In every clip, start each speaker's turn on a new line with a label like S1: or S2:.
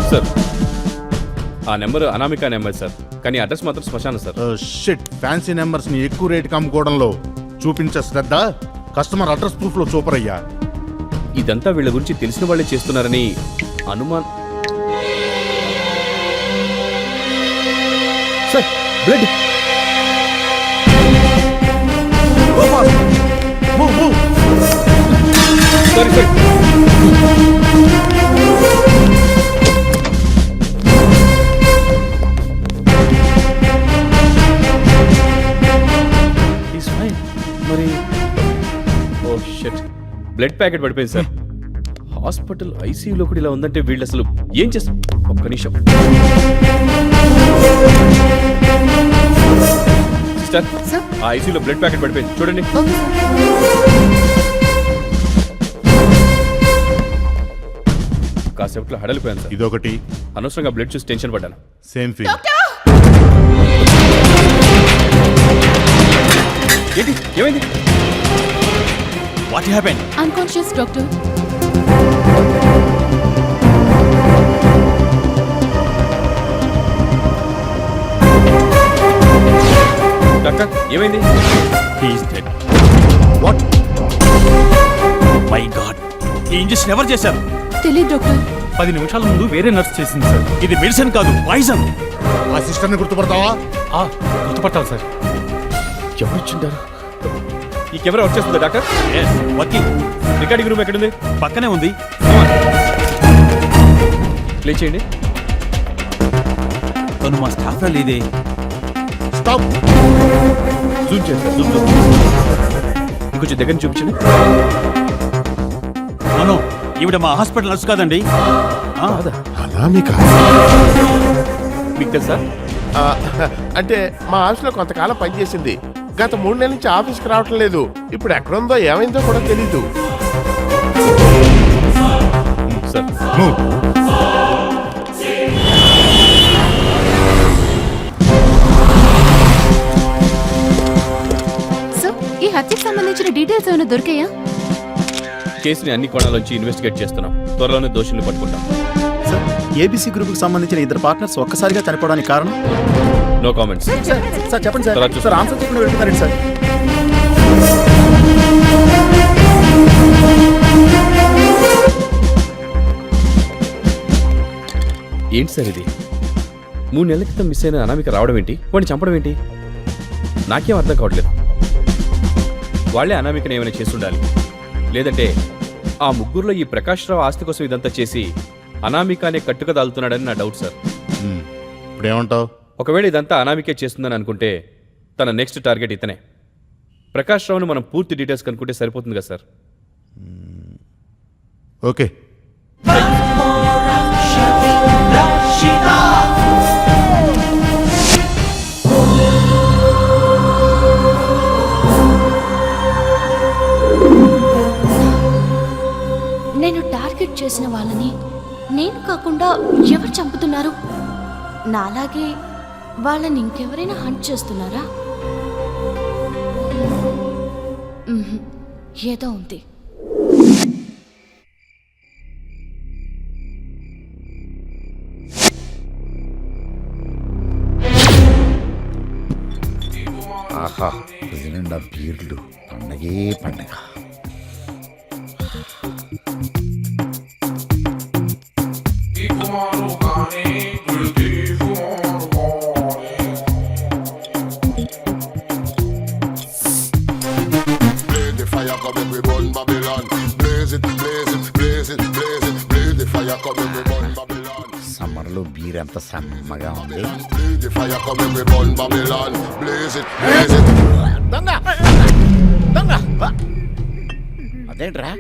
S1: Sir ఆ number Anamika number sir, కానీ address మాత్రం శ్మశానం సార్.
S2: షిట్, ఫ్యాన్సీ నెంబర్స్ ని ఎక్కువ రేటుకి అమ్ముకోవడంలో చూపించే శ్రద్ధ కస్టమర్ అడ్రస్ ప్రూఫ్ లో చూపర్ అయ్యా.
S1: ఇదంతా వీళ్ళ గురించి తెలిసిన వాళ్ళే చేస్తున్నారని అనుమానం. Sir blood. Sorry sir. మరి ఓ షిట్, బ్లడ్ ప్యాకెట్ పడిపోయింది సార్. హాస్పిటల్ ఐసీయూలో కూడా ఇలా ఉందంటే వీళ్ళు అసలు ఏం చేస్తారు? ఒక్క నిమిషం సిస్టర్, ఆ ఐసీయూలో బ్లడ్ ప్యాకెట్ పడిపోయింది చూడండి. కాసేపట్లో హడలిపోయాను సార్.
S2: ఇదొకటి.
S1: అనవసరంగా బ్లడ్ చూసి టెన్షన్ పడ్డాను.
S2: Same feel.
S1: ఏంటి ఏమైంది?
S3: What happened?
S4: Unconscious doctor.
S1: Doctor ఏమైంది?
S3: He is dead.
S2: What?
S3: My god, ఈ ఇంజెక్షన్ ఎవరు చేశారు?
S4: తెలియదు డాక్టర్.
S3: 10 నిమిషాల ముందు వేరే నర్స్ చేసింది సార్. ఇది మెడిసిన్ కాదు, పాయిజన్.
S2: ఆ సిస్టర్ ని గుర్తుపడతావా?
S3: గుర్తుపట్టాలి సార్.
S1: ఎవరు ఇచ్చింటారు? ఈ కెమెరా వర్క్ చేస్తుందా డాక్టర్?
S3: వర్కింగ్.
S1: రికార్డింగ్ రూమ్ ఎక్కడుంది?
S3: పక్కనే ఉంది.
S1: ప్లే చేయండి.
S3: తను మా స్టాఫ్ లో లేదే.
S2: స్టాప్.
S1: జూమ్ చేయండి. Zoom Zoom. ఇంకొంచెం దగ్గర నుంచి చూపించండి.
S3: నో, ఈవిడ మా హాస్పిటల్ నర్స్ కాదండి.
S2: అనామిక.
S1: మీకు తెలుసా?
S5: అంటే మా ఆఫీస్లో కొంతకాలం పనిచేసింది. గత 3 నెలల నుంచి ఆఫీస్కి రావటం లేదు. ఇప్పుడు ఎక్కడుందో ఏమైందో కూడా తెలీదు.
S1: సార్
S4: సార్, ఈ హత్యకు సంబంధించిన డీటెయిల్స్ ఏమైనా దొరికాయా?
S1: కేసుని అన్ని కోణాల్లోంచి ఇన్వెస్టిగేట్ చేస్తున్నాం. త్వరలోనే దోషుల్ని పట్టుకుంటాం.
S6: సార్, ఏబీసీ గ్రూప్ కు సంబంధించిన 2 పార్ట్నర్స్ ఒక్కసారిగా చనిపోవడానికి కారణం?
S1: No comments.
S6: సార్ చెప్పండి సార్.
S1: తర్వాత చూస్తాం.
S6: సార్ ఆన్సర్ చెప్పిన వెళ్తున్నారండి సార్.
S1: ఏంటి సార్ ఇది? 3 నెలల క్రితం మిస్ అయిన అనామిక రావడం ఏంటి? వాడిని చంపడం ఏంటి? నాకేం అర్థం కావట్లేదు. వాళ్లే అనామికని ఏమైనా చేసి ఉండాలి. లేదంటే ఆ ముగ్గురులో ఈ ప్రకాష్ రావు ఆస్తి కోసం ఇదంతా చేసి అనామికానే కట్టుక దాల్తున్నాడని నా డౌట్ సార్.
S2: ఇప్పుడేమంటావు?
S1: ఒకవేళ ఇదంతా అనామికే చేస్తుందని అనుకుంటే తన నెక్స్ట్ టార్గెట్ ఇతనే. ప్రకాష్ రావుని మనం పూర్తి డీటెయిల్స్ కనుక్కుంటే సరిపోతుంది కదా సార్.
S2: ఓకే.
S4: నేను టార్గెట్ చేసిన వాళ్ళని నేను కాకుండా ఎవరు చంపుతున్నారు? నాలాగే వాళ్ళని ఇంకెవరైనా హంట్ చేస్తున్నారా? ఏదో ఉంది.
S7: ఆహా, నిండా బీర్లు, పండగే పండగ. సమ్మర్లో బీర్ ఎంత సమ్మగా ఉంది. అదేంట్రా,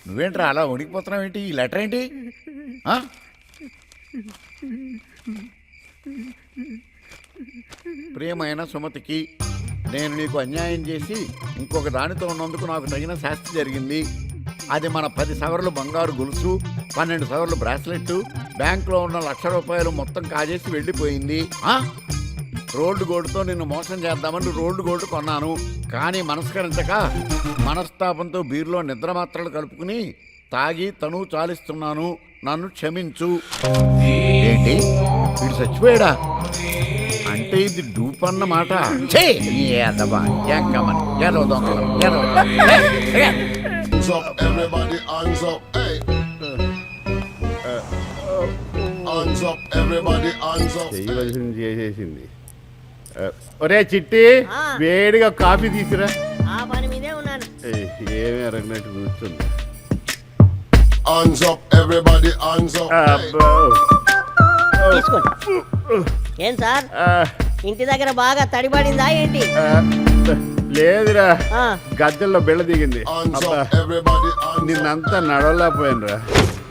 S7: నువ్వేంట్రా అలా వణికిపోతున్నావు? ఏంటి ఈ లెటర్ ఏంటి? ప్రియమైన సుమతికి, నేను నీకు అన్యాయం చేసి ఇంకొక దానితో ఉన్నందుకు నాకు తగిన శాస్తి జరిగింది. అది మన 10 సవర్లు బంగారు గొలుసు, 12 సవర్లు బ్రాస్లెట్, బ్యాంకులో ఉన్న ₹1,00,000 మొత్తం కాజేసి వెళ్ళిపోయింది. రోల్డ్ గోల్డ్తో నిన్ను మోసం చేద్దామని రోల్డ్ గోల్డ్ కొన్నాను. కానీ మనస్కరించక మనస్తాపంతో బీర్లో నిద్ర మాత్రలు కలుపుకుని తాగి తను చాలిస్తున్నాను, నన్ను క్షమించు. ఏంటి వీడు చచ్చిపోయాడా? అంటే ఇది డూప్ అన్నమాట.
S8: Hands up, everybody, hands up, hey. Hands up, everybody, hands up.
S2: చేయవలసింది చేసేసింది. ఒరే చిట్టి, వేడిగా కాఫీ తీసురా.
S9: ఆ పని మీదే ఉన్నాను.
S2: ఏమీ అరగినట్టు కూర్చుంది.
S8: Hands up, everybody, hands up, hey.
S2: అబ్బో.
S9: తీసుకోండి. ఏం సార్ ఇంటి దగ్గర బాగా తడిపడిందా ఏంటి?
S2: లేదురా,
S9: ఆ,
S2: గద్దెల్లో బెళ్ళ దిగింది.
S8: Hands
S2: అబ్బా,
S8: up, everybody, hands up.
S2: నిన్నంతా నడవలేకపోయానురా.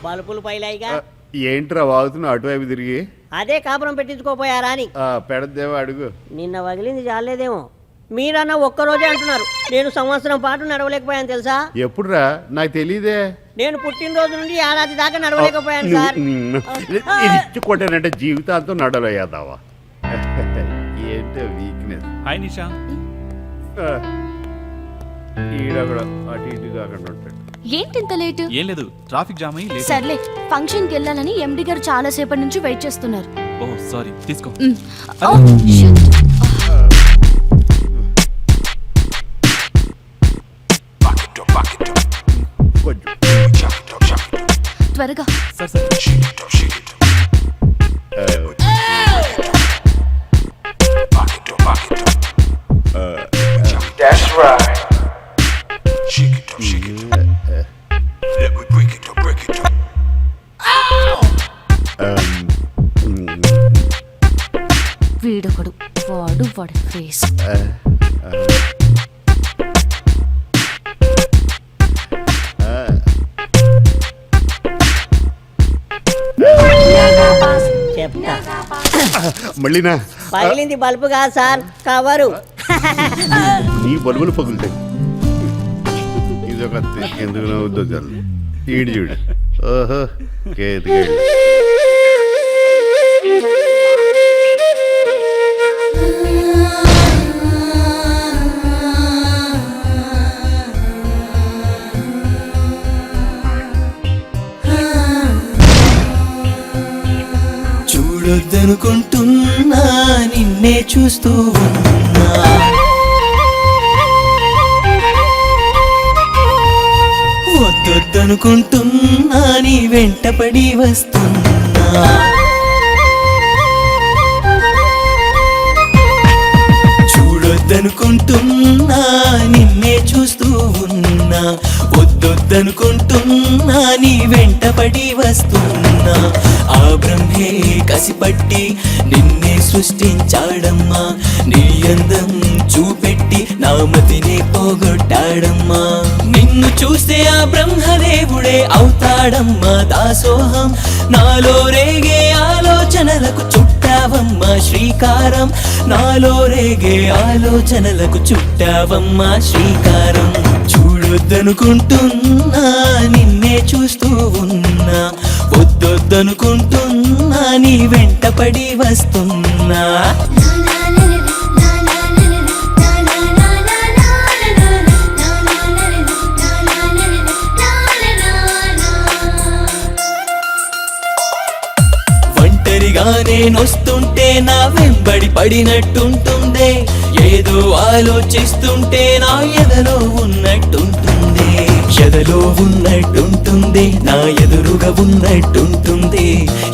S9: బల్బులు పైలాయిగా.
S2: ఏంట్రా వాగుతున్నావు అటువైపు తిరిగి?
S9: అదే కాపురం పెట్టించుకోపోయారా అని.
S2: పెడదేవో అడుగు.
S9: నిన్న వగిలింది చాలేదేమో. మీరన్నా ఒక్కరోజే అంటున్నారు, నేను సంవత్సరం పాటు నడవలేకపోయాను తెలుసా?
S2: ఎప్పుడురా? నాకు తెలీదే.
S9: నేను పుట్టినరోజు నుండి ఏడాది దాకా నడవలేకపోయాను సార్.
S2: ఇది ఇచ్చుకోవటానంటే జీవితాంతం నడవలేదావా? ఏంటో వీక్నెస్.
S3: హాయ్ నిషా.
S2: ఈడొకడు అటు ఇటు కాకుండా ఉంటాడు.
S4: ఏంటి ఇంత లేటు?
S3: ఏం లేదు, ట్రాఫిక్ జామ్ అయ్యి లేట్.
S4: సర్లే, ఫంక్షన్కి వెళ్ళాలని ఎండి గారు చాలా సేపటి నుంచి వెయిట్ చేస్తున్నారు.
S3: ఓ సారీ, తీసుకో.
S4: ఓ, shit.
S2: కొంచెం
S4: త్వరగా.
S3: Sir sir.
S10: That's right. Shake it up, shake it up. Let me break it up, break it up.
S4: వీడొకడు, వాడి ఫేస్.
S9: చెప్తా.
S2: మళ్ళీనా?
S9: పగిలింది బల్బు కాదు సార్, కవరు.
S2: నీ బలుబులు పగులుతాయి. ఇదొక ఎందుకు నవ్వుద్దో చాలు. ఈడు చూడు. ఓహో, కేతికేళ్ళు.
S11: చూడొద్దనుకుంటున్నా, నిన్నే చూస్తూ ఉన్నా. వద్దొద్దనుకుంటున్నా, నీ వెంటపడి వస్తున్నా. చూడొద్దనుకుంటున్నా, నిన్నే చూస్తూ ఉన్నా. వద్దొద్దనుకుంటున్నా, నీ వెంటపడి వస్తున్నా. ఆ బ్రహ్మే కసిపట్టి నిన్నే సృష్టించాడమ్మా. నీ అందం చూపెట్టి నా మతిని పోగొట్టాడమ్మా. నిన్ను చూస్తే ఆ బ్రహ్మదేవుడే అవుతాడమ్మా దాసోహం. నాలో రేగే ఆలోచనలకు చుట్టావమ్మా శ్రీకారం. నాలో రేగే ఆలోచనలకు చుట్టావమ్మా శ్రీకారం. చూడొద్దనుకుంటున్నా, నిన్నే చూస్తూ ఉన్నా. వద్దొద్దనుకుంటున్నా, నీ వెంటపడి వస్తున్నా. ఒంటరిగా నేనొస్తుంటే నా వెంబడి పడినట్టుంటుందే. ఏదో ఆలోచిస్తుంటే నా ఎదలో ఉన్నట్టుంటుంది. ఎదలో ఉన్నట్టుంటుంది, నా ఎదురుగా ఉన్నట్టుంటుంది.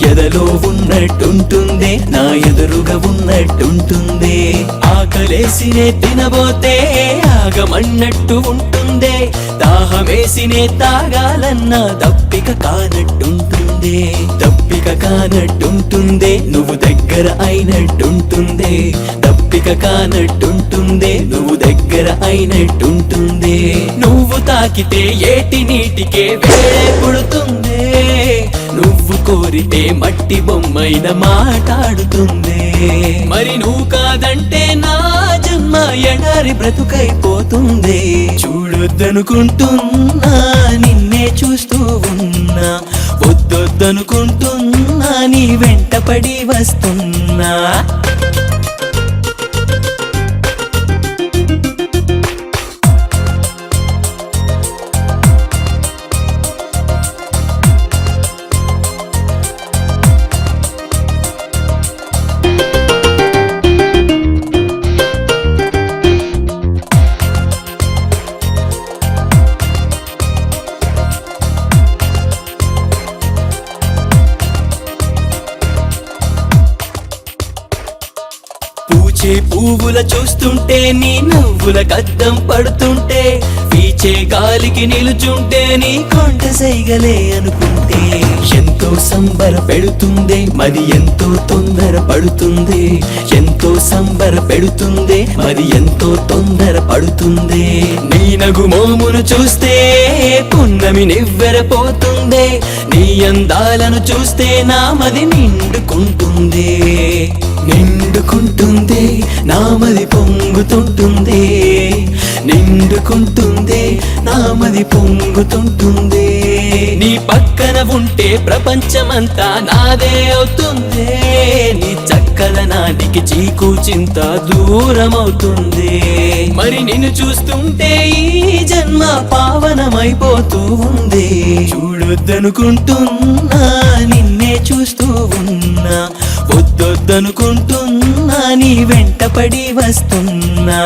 S11: ఎదలో ఉన్నట్టుంటుంది, నా ఎదురుగా ఉన్నట్టుంటుంది. ఆకలేసినే తినబోతే ఆగమన్నట్టు ఉంటుందే. దాహమేసినే తాగాలన్నా దప్పిక కానట్టుంటుంది. దప్పిక కానట్టుంటుంది, నువ్వు దగ్గర అయినట్టుంటుంది. దప్పిక కానట్టుంటుంది, నువ్వు దగ్గర అయినట్టుంటుంది. నువ్వు తాకితే ఏటి నీటికే వేడే పుడుతుంది. నువ్వు కోరితే మట్టి బొమ్మైన మాట్లాడుతుంది. మరి నువ్వు కాదంటే నా జన్మ ఎడారి బ్రతుకైపోతుంది. చూడొద్దనుకుంటున్నా, నిన్నే చూస్తూ ఉన్నా. వద్దొద్దనుకుంటున్నా, నీ వెంటపడి వస్తున్నా. పూచే పువ్వుల చూస్తుంటే నీ నవ్వుల కద్దం పడుతుంటే వీచే గాలికి నిలుచుంటే నీ కొంట సైగలే అనుకుంటే ఎంతో సంబర పెడుతుందే మరి ఎంతో తొందర పడుతుంది ఎంతో సంబర పెడుతుందే మరి ఎంతో తొందర పడుతుంది నీ నగు మోమును చూస్తే పున్నమి నివ్వెరపోతుందే నీ అందాలను చూస్తే నామది నిండుకుంటుంది నిండుకుంటుంది నామది పొంగుతుంటుంది నిండుకుంటుంది నామది పొంగుతుంటుంది నీ పక్కన ఉంటే ప్రపంచమంతా నాదే అవుతుంది నీ చక్కదనానికి చీకు చింత దూరం అవుతుంది మరి నిన్ను చూస్తుంటే ఈ జన్మ పావనమైపోతూ ఉంది చూడొద్దనుకుంటున్నా నిన్నే చూస్తూ ఉన్నా వద్దొద్దనుకుంటున్నా నీ వెంటపడి వస్తున్నా